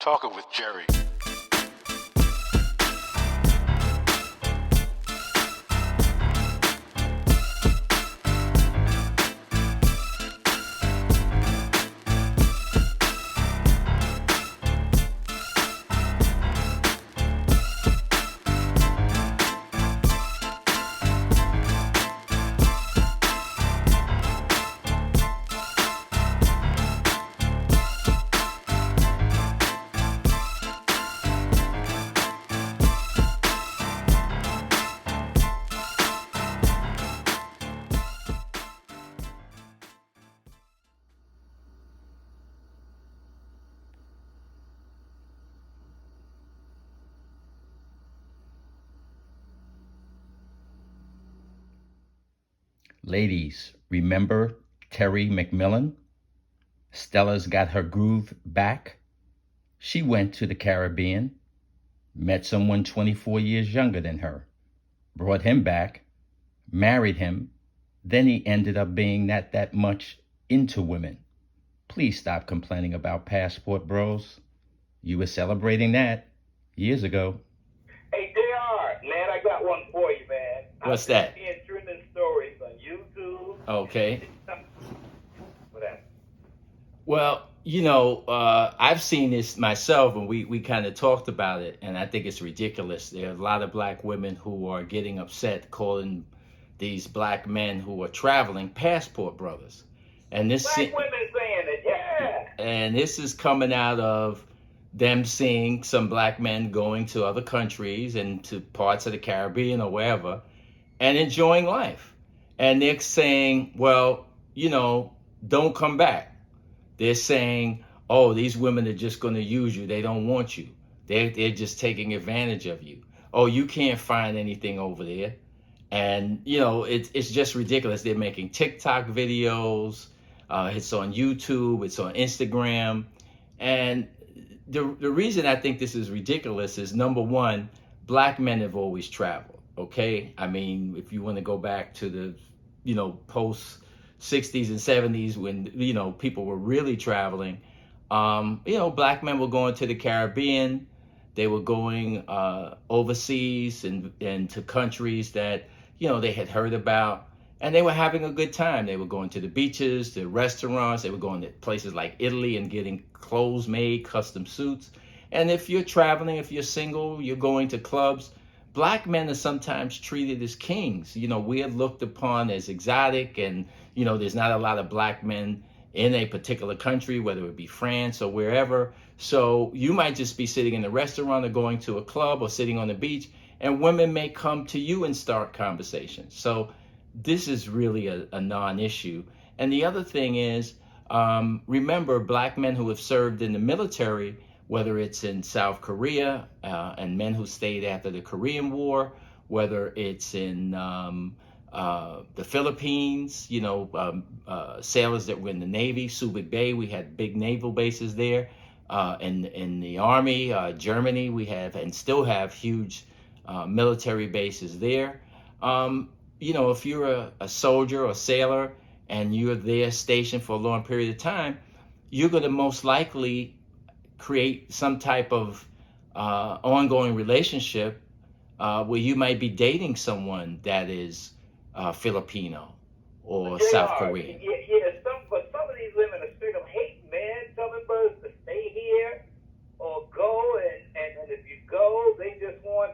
Talking with Jerry. Ladies, remember Terry McMillan? Stella's got her groove back. She went to the Caribbean, met someone 24 years younger than her, brought him back, married him, then he ended up being not that much into women. Please stop complaining about passport bros. You were celebrating that years ago. Hey, JR, man, I got one for you, man. What's that? I've been seeing trending stories on YouTube. Okay. What happened? Well, I've seen this myself, and we kind of talked about it, and I think it's ridiculous. There are a lot of black women who are getting upset, calling these black men who are traveling passport brothers. And this Black women saying it, yeah. And this is coming out of them seeing some black men going to other countries and to parts of the Caribbean or wherever and enjoying life. And they're saying, well, don't come back. They're saying, oh, these women are just going to use you. They don't want you. They're just taking advantage of you. Oh, you can't find anything over there. And, it's just ridiculous. They're making TikTok videos. It's on YouTube. It's on Instagram. And the reason I think this is ridiculous is, number one, black men have always traveled. Okay. I mean, if you want to go back to the, post 60s and 70s when, people were really traveling, black men were going to the Caribbean. They were going overseas and to countries that, they had heard about, and they were having a good time. They were going to the beaches, the restaurants. They were going to places like Italy and getting clothes made, custom suits. And if you're traveling, if you're single, you're going to clubs, black men are sometimes treated as kings. We are looked upon as exotic, and, there's not a lot of black men in a particular country, whether it be France or wherever. So you might just be sitting in a restaurant or going to a club or sitting on the beach, and women may come to you and start conversations. So this is really a non-issue. And the other thing is, remember, black men who have served in the military, whether it's in South Korea and men who stayed after the Korean War, whether it's in the Philippines, sailors that were in the Navy, Subic Bay, we had big naval bases there. In the Army, Germany, we have and still have huge military bases there. If you're a soldier or sailor and you're there stationed for a long period of time, you're going to most likely create some type of ongoing relationship where you might be dating someone that is Filipino or South Korean. But some of these women are straight up hating, man, telling brothers to stay here or go, and if you go, they just want,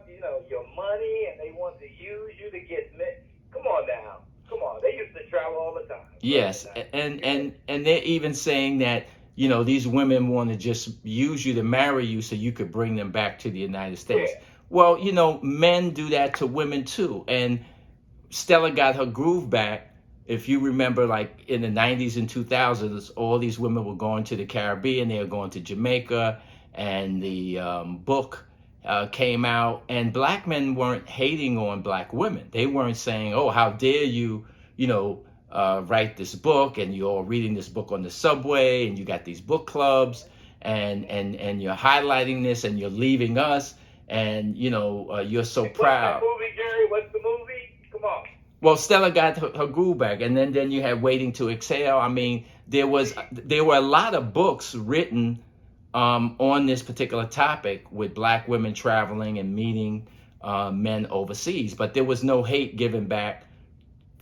your money, and they want to use you to get met. Come on now. Come on. They used to travel all the time. Yes, and they're even saying that, these women want to just use you to marry you so you could bring them back to the United States. Yeah. Well, men do that to women too. And Stella got her groove back. If you remember, like in the 90s and 2000s, all these women were going to the Caribbean. They were going to Jamaica, and the book came out, and black men weren't hating on black women. They weren't saying, oh, how dare you, write this book, and you're all reading this book on the subway, and you got these book clubs, and you're highlighting this, and you're leaving us, and, you're so proud. What's the movie, Jerry? What's the movie? Come on. Well, Stella got her groove back, and then you had Waiting to Exhale. I mean, there were a lot of books written on this particular topic with black women traveling and meeting men overseas. But there was no hate given back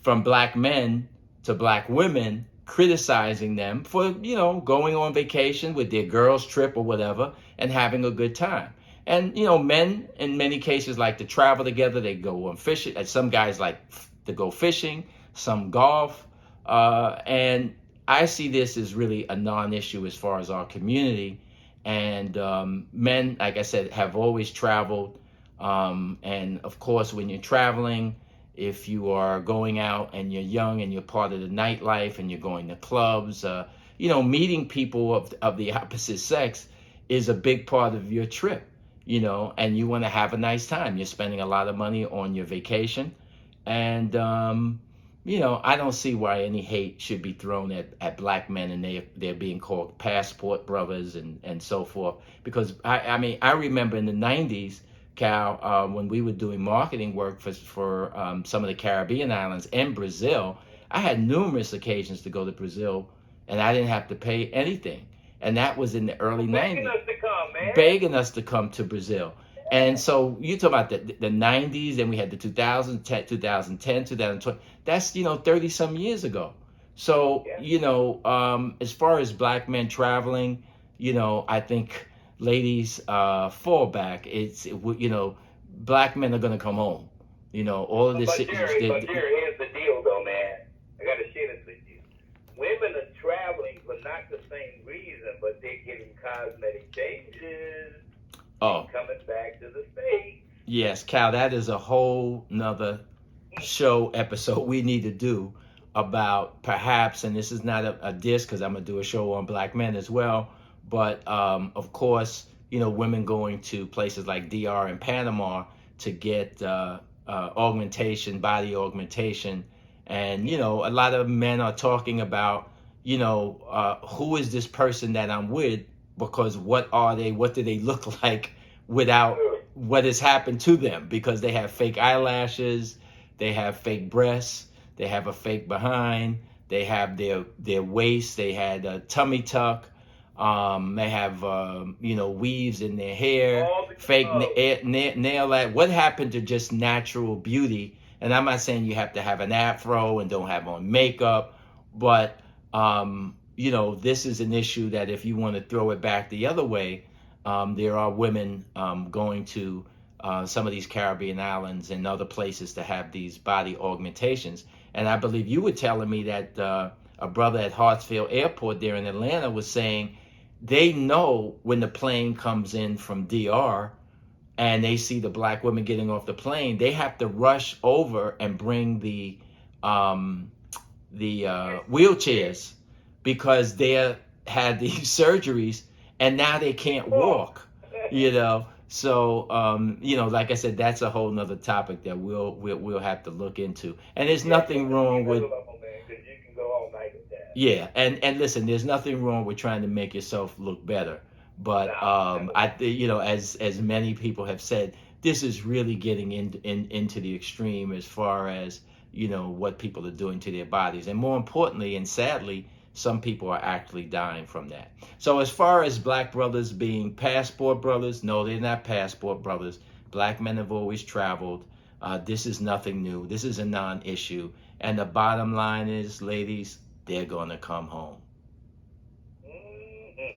from black men to black women criticizing them for, going on vacation with their girls trip or whatever and having a good time. And, men in many cases like to travel together. They go on fishing. Some guys like to go fishing, some golf. And I see this as really a non-issue as far as our community. And men, like I said, have always traveled. And of course, when you're traveling, if you are going out and you're young and you're part of the nightlife and you're going to clubs, meeting people of the opposite sex is a big part of your trip, and you want to have a nice time. You're spending a lot of money on your vacation. And, I don't see why any hate should be thrown at black men and they're being called passport brothers and so forth. Because, I remember in the 90s, Cal, when we were doing marketing work for some of the Caribbean islands and Brazil, I had numerous occasions to go to Brazil, and I didn't have to pay anything. And that was in the early 90s. Begging us to come, man. Begging us to come to Brazil. And so you talk about the 90s, and we had the 2010, 2020. That's, 30 some years ago. So, as far as black men traveling, I think ladies fall back. Black men are going to come home. All of this. But Jerry, here's the deal, though, man. I got to share this with you. Women are traveling for not the same reason, but they're getting cosmetic changes. Oh. Coming back to the States. Yes, Cal, that is a whole nother show episode we need to do about perhaps, and this is not a diss because I'm going to do a show on black men as well, but of course, women going to places like DR and Panama to get augmentation, body augmentation. And, a lot of men are talking about, who is this person that I'm with? Because what are they? What do they look like without what has happened to them? Because they have fake eyelashes, they have fake breasts, they have a fake behind, they have their waist, they had a tummy tuck, they have weaves in their hair, fake nail art. What happened to just natural beauty? And I'm not saying you have to have an afro and don't have on makeup, but this is an issue that if you want to throw it back the other way, there are women going to some of these Caribbean islands and other places to have these body augmentations. And I believe you were telling me that a brother at Hartsfield Airport there in Atlanta was saying they know when the plane comes in from DR and they see the black women getting off the plane, they have to rush over and bring the wheelchairs because they had these surgeries and now they can't walk, So, like I said, that's a whole nother topic that we'll have to look into. And there's nothing wrong with. Yeah, and listen, there's nothing wrong with trying to make yourself look better. But as many people have said, this is really getting into the extreme as far as what people are doing to their bodies, and more importantly, and sadly, some people are actually dying from that. So as far as black brothers being passport brothers, no, they're not passport brothers. Black men have always traveled. This is nothing new. This is a non-issue. And the bottom line is, ladies, they're going to come home.